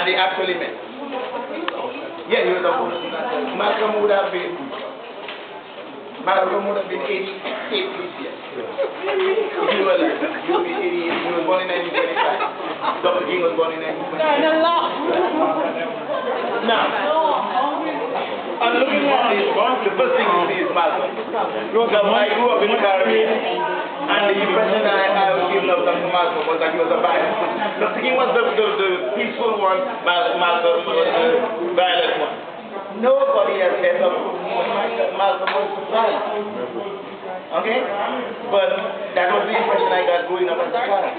they actually met. Yeah, he was a fool. Malcolm would have been 88 this year. If you were like, he would be 88. He was born in 1925. Dr. King was born in 1925. Now, I'm looking at this one. The first thing you see is Malcolm. I grew up in the Caribbean, and the impression I was given of Dr. Malcolm was that he was a violent. Dr. King was the peaceful one, Malcolm was the violent one. Nobody has ever put Malcolm was violent. Okay? But that was the impression I got growing up as a child.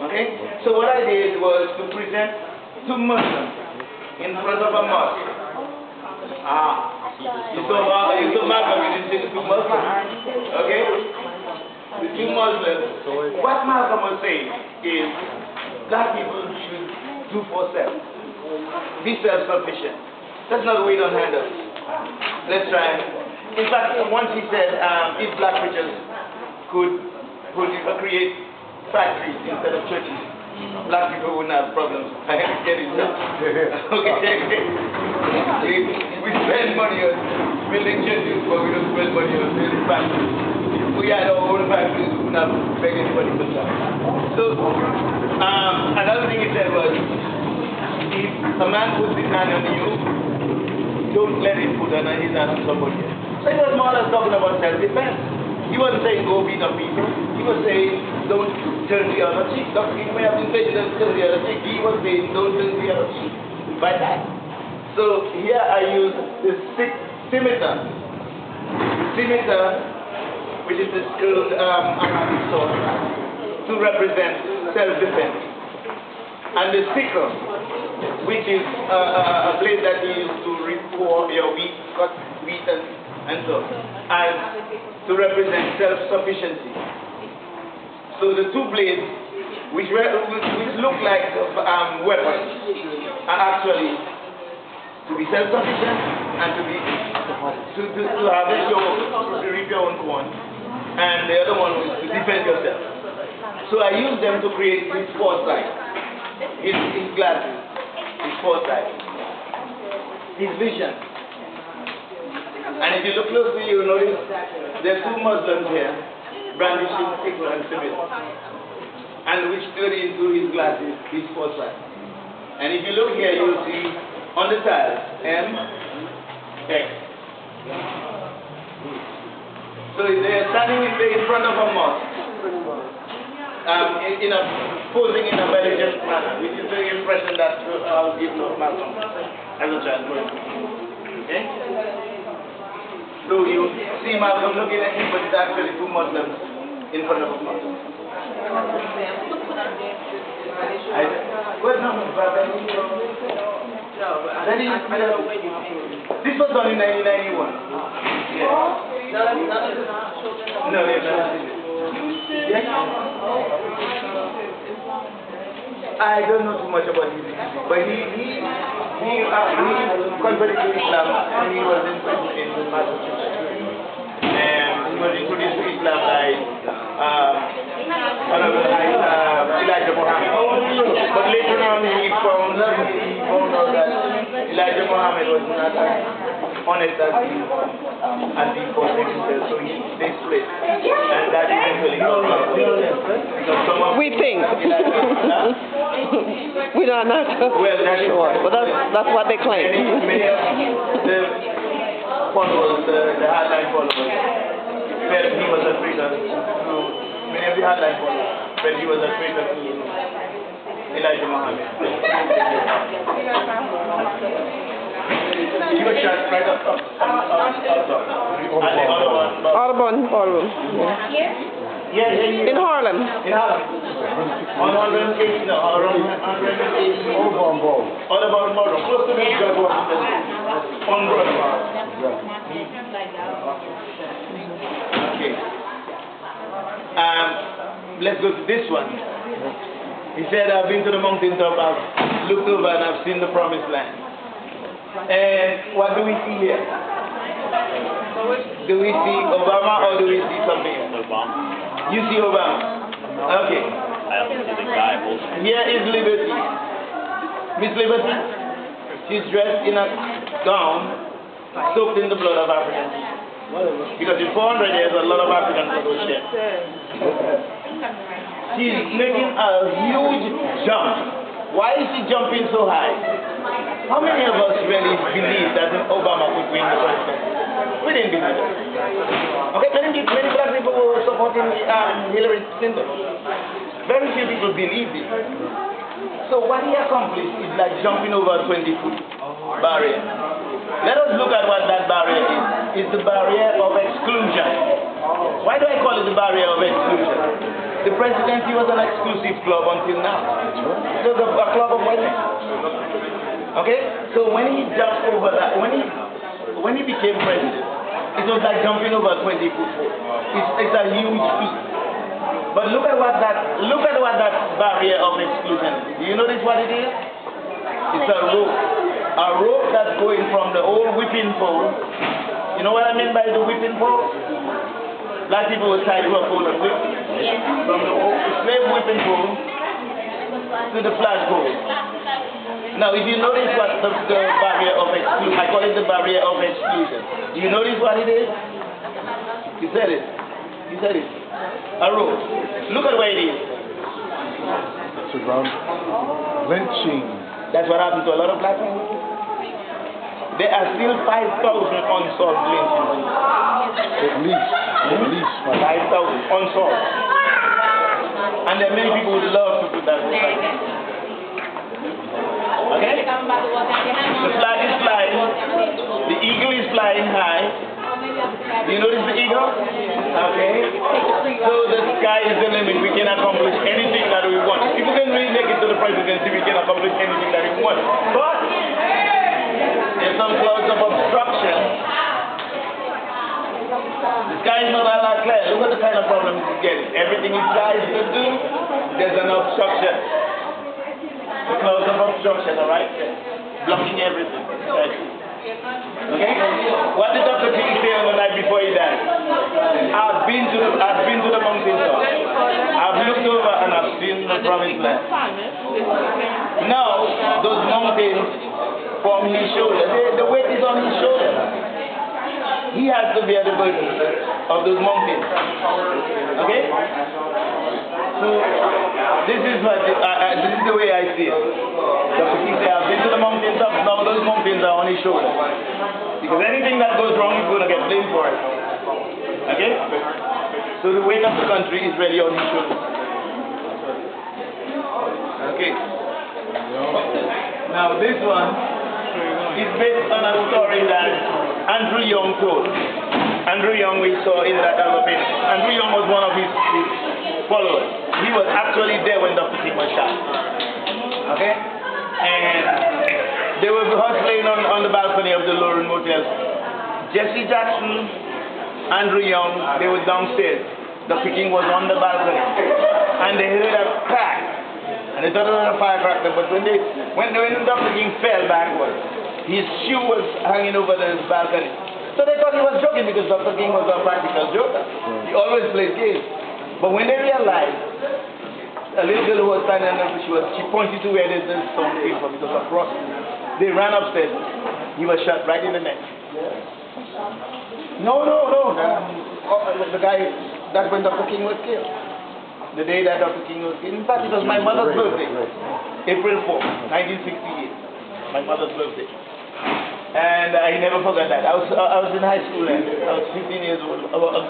Okay? So what I did was to present two Muslims in front of a mosque. You saw Malcolm, you didn't see the two Muslims. Okay? The two Muslims. What Malcolm was saying is black people should do for self. Be self-sufficient. That's not the way to handle it. Let's try. In fact, once he said if black preachers could create factories instead of churches, black people wouldn't have problems. I have to get it done. Okay. We spend money on building churches, but we don't spend money on building factories. If we had our own factories, we wouldn't have to beg anybody for that. So, another thing he said was, if a man puts his hand on you, don't let him put his hand on somebody else. So he was more or less talking about self-defense. He wasn't saying go beat up people. He was saying don't turn the other cheek. Dr. King may have been saying don't turn the other cheek. He was saying don't turn the other cheek. By that. So here I use the scimitar. Scimitar, which is the skilled Arabic sword, to represent self-defense. And the sickle, which is a blade that you use to rip your wheat, cut wheat and so on, and to represent self-sufficiency. So the two blades, which look like weapons, are actually to be self-sufficient and to harvest to reap your own corn, and the other one was to defend yourself. So I use them to create his foresight, his glasses, his foresight, his vision. And if you look closely, you'll notice there are two Muslims here brandishing sickle and scimitar, and which turn into his glasses, his foresight. And if you look here, you'll see on the tiles M, X. So they are standing in front of a mosque, posing in a belligerent manner, which is the impression that I was given of Malcolm as a child. Okay? So you see Malcolm looking at him, but it's actually two Muslims in front of a mosque. This was done in 1991. Yeah. No, they're not. Yes? I don't know too much about his history, but he converted to Islam and he was in Massachusetts. And he was introduced to Islam by Elijah Muhammad. But later on he found out that Elijah Muhammad was not as honest as he portrayed himself, so they split. And that eventually we think. We don't know. Well, that's sure, but that's what they claim. Many of the followers, the hardline followers, felt he was a traitor to many of the hardline followers felt he was a traitor to Elijah Muhammad. You were shot right up top. Audubon Ballroom. Yeah. In Harlem. In Harlem. On 180, no, around 180. Audubon Ballroom. Close to Medgar, Washington. On Broadway. Okay. Let's go to this one. He said, I've been to the mountaintop, I've looked over and I've seen the promised land. And what do we see here? Do we see Obama or do we see something else? Obama. You see Obama? Okay. I also see the guy holding. Here is liberty. Miss Liberty, she's dressed in a gown soaked in the blood of Africans. Because in 400 years, a lot of Africans were shed. She's making a huge jump. Why is she jumping so high? How many of us really believe that Obama could win the presidency? We didn't believe it. Okay, many black people were supporting Hillary Clinton. Very few people believed it. So what he accomplished is like jumping over a 20-foot barrier. Let us look at what that barrier is. It's the barrier of exclusion. Why do I call it the barrier of exclusion? The presidency was an exclusive club until now. It was a club of white men. Okay? So when he jumped over that, when he became president, it was like jumping over a 20-foot wall. It's a huge feat. But look at what that barrier of exclusion is. Do you notice what it is? It's a rope. A rope that's going from the old whipping pole. You know what I mean by the whipping pole? Black people were tied to a pole and whipped. From the old slave whipping pole to the flagpole. Now, if you notice what the barrier of exclusion, I call it the barrier of exclusion. Do you notice what it is? You said it. You said it. A rope. Look at where it is. It's around lynching. That's what happened to a lot of black men. There are still 5,000 unsolved lynchings. At least 5,000 unsolved. And there are many people who would love to put that in. Okay? The flag is flying. The eagle is flying high. Do you notice the eagle? Okay. So the sky is the limit. We can accomplish anything that we want. If we can really make it to the presidency, we can accomplish anything that we want. But there's some clouds of obstruction. The sky is not all that clear. Look at the kind of problems it's getting. Everything it tries to do, there's an obstruction. The clouds of obstruction, alright? Blocking everything. Right? Okay? What did Dr. King say on the night before he died? I've been to the mountaintop. I've looked over and I've seen the promised land. Now, those mountains from his shoulder, the weight is on his shoulder. He has to bear the burden of those mountains. Okay? So, this is the way I see it. Dr. King said, I've been to the mountaintops, now those mountains are on his shoulder. Because anything that goes wrong, he's going to get blamed for it. Okay? So the weight of the country is really on his shoulder. Okay. Now this one is based on a story that Andrew Young told. Andrew Young we saw in that other page. Andrew Young was one of his followers. He was actually there when Dr. King was shot. Okay? And they were hustling on the balcony of the Lauren Motel. Jesse Jackson, Andrew Young, they were downstairs. Dr. King was on the balcony. And they heard a crack. And they thought it was a firecracker, but when Dr. King fell backwards, his shoe was hanging over the balcony. So they thought he was joking because Dr. King was a practical joker. He always played games. But when they realized, a little girl who was standing there, she pointed to where the sound came from. It was across. They ran upstairs. He was shot right in the neck. No. The guy, that's when Dr. King was killed. The day that Dr. King was killed. In fact, it was my mother's birthday. April 4, 1968. My mother's birthday. And I never forgot that. I was in high school and I was 15 years old,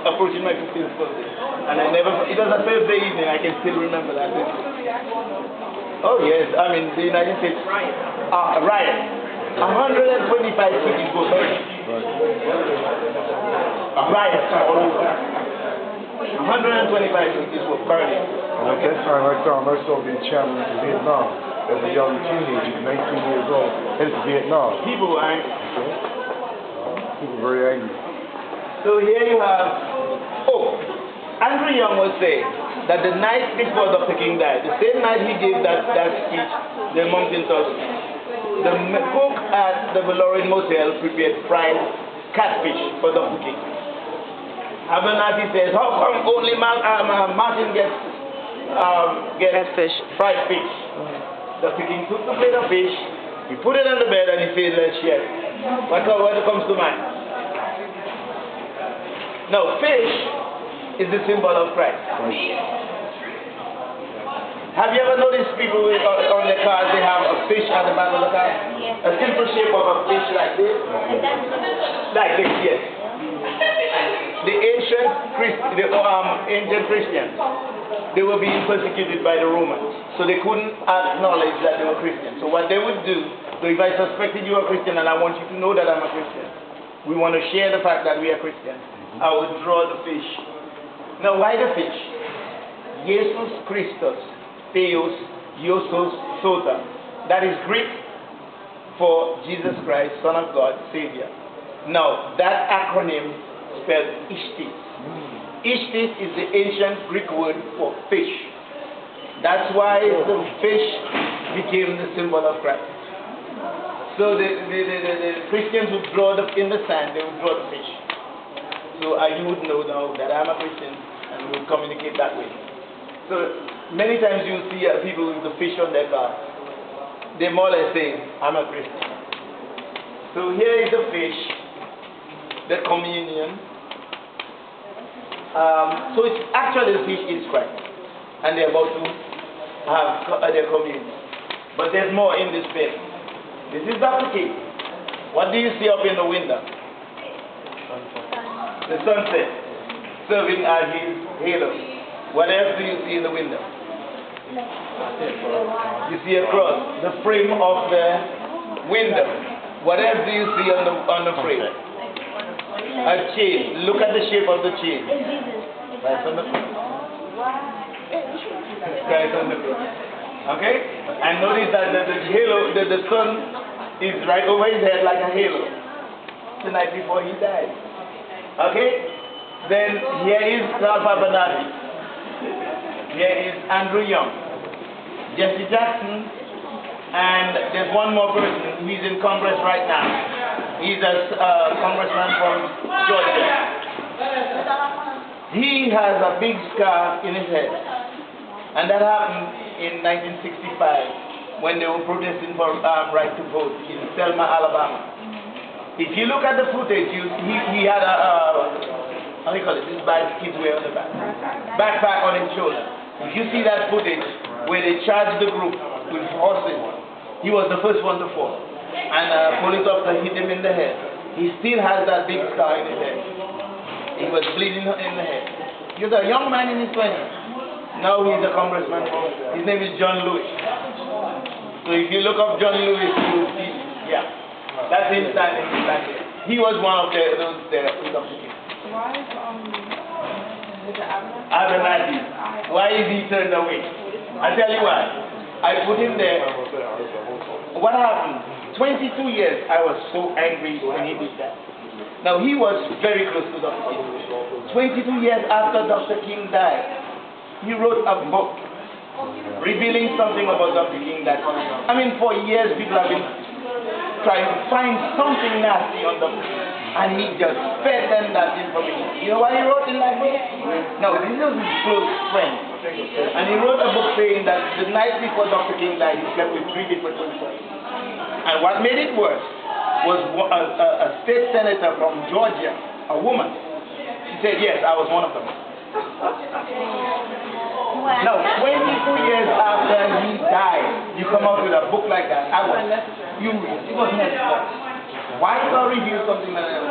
approaching my 15th birthday. And it was a Thursday evening, I can still remember that. Oh yes, I mean the United States riot. 125 cities were burned. A riot all over. 125 cities were burning. And at that time I found myself being challenged in Vietnam. As a young teenager, 19 years old, headed to Vietnam. People were angry. People were very angry. So here you have, Andrew Young was saying that the night before Dr. King died, the same night he gave that speech, the mountaintop speech, the cook at the Valoran Motel prepared fried catfish for Dr. King. Abernathy says, how come only Martin gets fish. fried fish? Dr. King took the plate of fish, he put it on the bed, and he said, let's share it. What comes to mind? Now, fish is the symbol of Christ. Have you ever noticed people on their cars, they have a fish at the back of the car? A simple shape of a fish like this? Like this, yes. The ancient Christians, they were being persecuted by the Romans. So they couldn't acknowledge that they were Christians. So what they would do, so if I suspected you were Christian and I want you to know that I'm a Christian, we want to share the fact that we are Christians, I would draw the fish. Now why the fish? Jesus Christus. Theos, Iosos, Sota. That is Greek for Jesus Christ, Son of God, Savior. Now, that acronym spelled Ishtis. Ishtis is the ancient Greek word for fish. That's why the fish became the symbol of Christ. So the Christians would draw in the sand, they would draw the fish. So you would know now that I'm a Christian and we would communicate that way. So many times you see people with the fish on their car. They more or less say, I'm a Christian. So here is the fish, the communion. So it's actually the fish is Christ. And they're about to have their communion. But there's more in this bed. This is Dr. King. What do you see up in the window? The sunset serving as his halo. What else do you see in the window? You see a cross, the frame of the window. What else do you see on the frame? A chain. Look at the shape of the chain. Christ on the cross. Christ on the cross. Okay? And notice that the halo, the sun is right over his head like a halo. The night before he died. Okay? Then here is Alpha Banati. Here is Andrew Young, Jesse Jackson, and there's one more person. He's in Congress right now. He's a congressman from Georgia. He has a big scar in his head. And that happened in 1965 when they were protesting for right to vote in Selma, Alabama. If you look at the footage, he had how do you call it? This bag kids wear on the back. Backpack on his shoulder. If you see that footage where they charged the group with horses, he was the first one to fall. And a police officer hit him in the head. He still has that big scar in his head. He was bleeding in the head. He was a young man in his 20s. Now he's a congressman. His name is John Lewis. So if you look up John Lewis, you will see, yeah, that's him standing back here. He was one of those there with Dr. King. Why is Abernathy. Why is he turned away? I tell you why. I put him there. What happened? 22 years I was so angry when he did that. Now he was very close to Dr. King. 22 years after Dr. King died, he wrote a book revealing something about Dr. King that, I mean, for years people have been trying to find something nasty on Dr. King, and he just fed them that information. You know why he wrote in that book? No, this was his close friend. And he wrote a book saying that the night before Dr. King died, he slept with 3 different women. And what made it worse was a state senator from Georgia, a woman. She said, yes, I was one of them. Now, 22 years after he died, you come out with a book like that. It was necessary. Why not review something like that?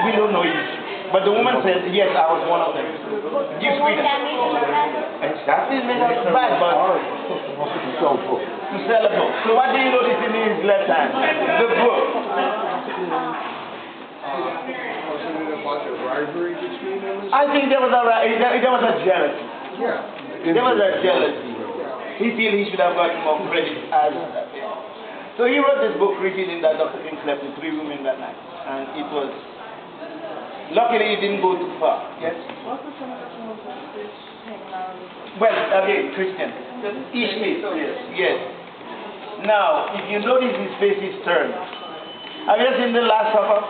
We don't know it. But the woman said, yes, I was one of them. Give freedom. Exactly, it's bad, but to sell a book. So what do you notice in his left hand? The book. I think there was a jealousy. Yeah. There was a jealousy. He feel he should have gotten more credit as so he wrote this book revealing that Dr. King slept with 3 women that night. And it was, luckily it didn't go too far. Yes? What's the connection with the fish hanging out? Well, again, Christian. Ishmael, yes. Now, if you notice his face is turned. Have you seen the Last Supper?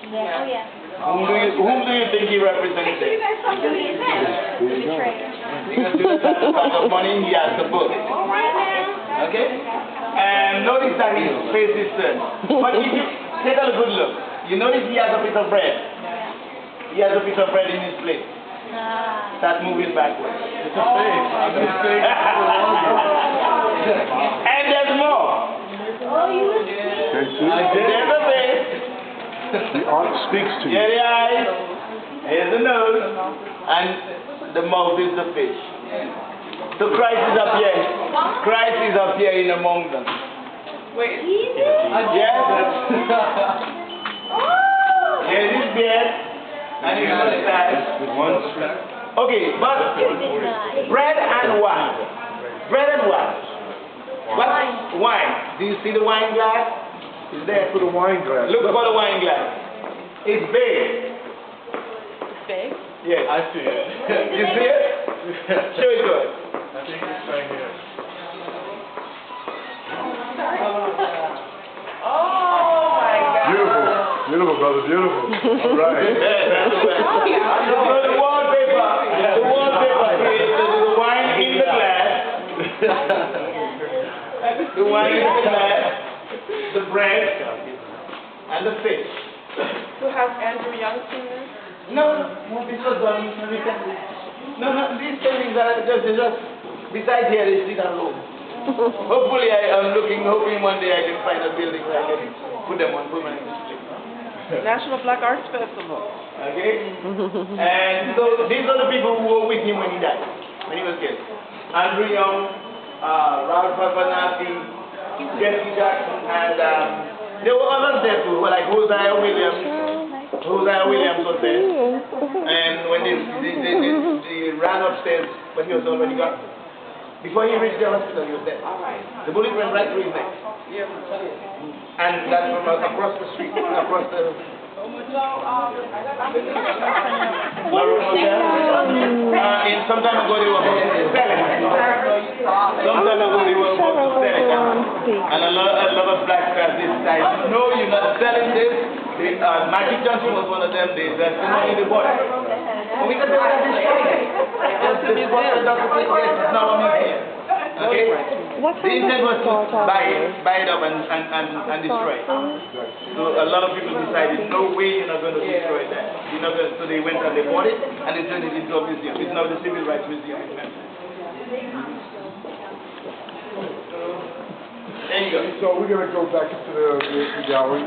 Yeah. Oh, yeah. Whom do you think he represents? The betrayer. Because to the kind of money he has to put. Okay? And notice that his face is turned. But if you take a good look, you notice he has a piece of bread. He has a piece of bread in his plate. Start moving backwards. It's a fake. And there's more. There's a face. The art speaks to you. Here the eyes. Here's the nose. And the mouth is the fish. So Christ is up here. Christ is up here in among them. Wait. Yes. Here's his beard. And his mustache. Okay, but bread and wine. Bread and wine. What? Wine. Do you see the wine glass? It's there. For the wine glass. Look for the wine glass. It's big. Big? Yes. I see it. You see it? Show it to us. I think it's right here. Beautiful. Beautiful, brother. Beautiful. All right. The wallpaper. The wallpaper. The wine in the glass. The wine in the glass. The bread. And the fish. Who has Andrew Young seen this? No, this was done recently. No, these paintings are just besides here they sit at home. Hopefully I'm hoping one day I can find a building where I can put them on permanent display. National Black Arts Festival. Okay? And so these are the people who were with him when he died, when he was killed. Andrew Young, Ralph Afanasi, Jesse Jackson, and there were others there too, like Hosea Williams. Hosea Williams was there. And when they ran upstairs, but he was already gone. Before he reached the hospital, he was there. The bullet went right through his neck. And that's from across the street, across the... In some time ago they were about to sell it. Some time ago they were about to sell it. And a lot of black guys decided, no, you're not selling this. Magic Johnson was one of them. They said, no, you bought it. And we said, what is this showing? This was a document, yes, it's now a museum. Okay? The intent was to buy it up and destroy it. So a lot of people decided, no way you're not going to destroy that. You're not going to, so they went and they bought it and they turned it into a museum. It's now the Civil Rights Museum in Memphis. There you go. So we're going to go back into the gallery.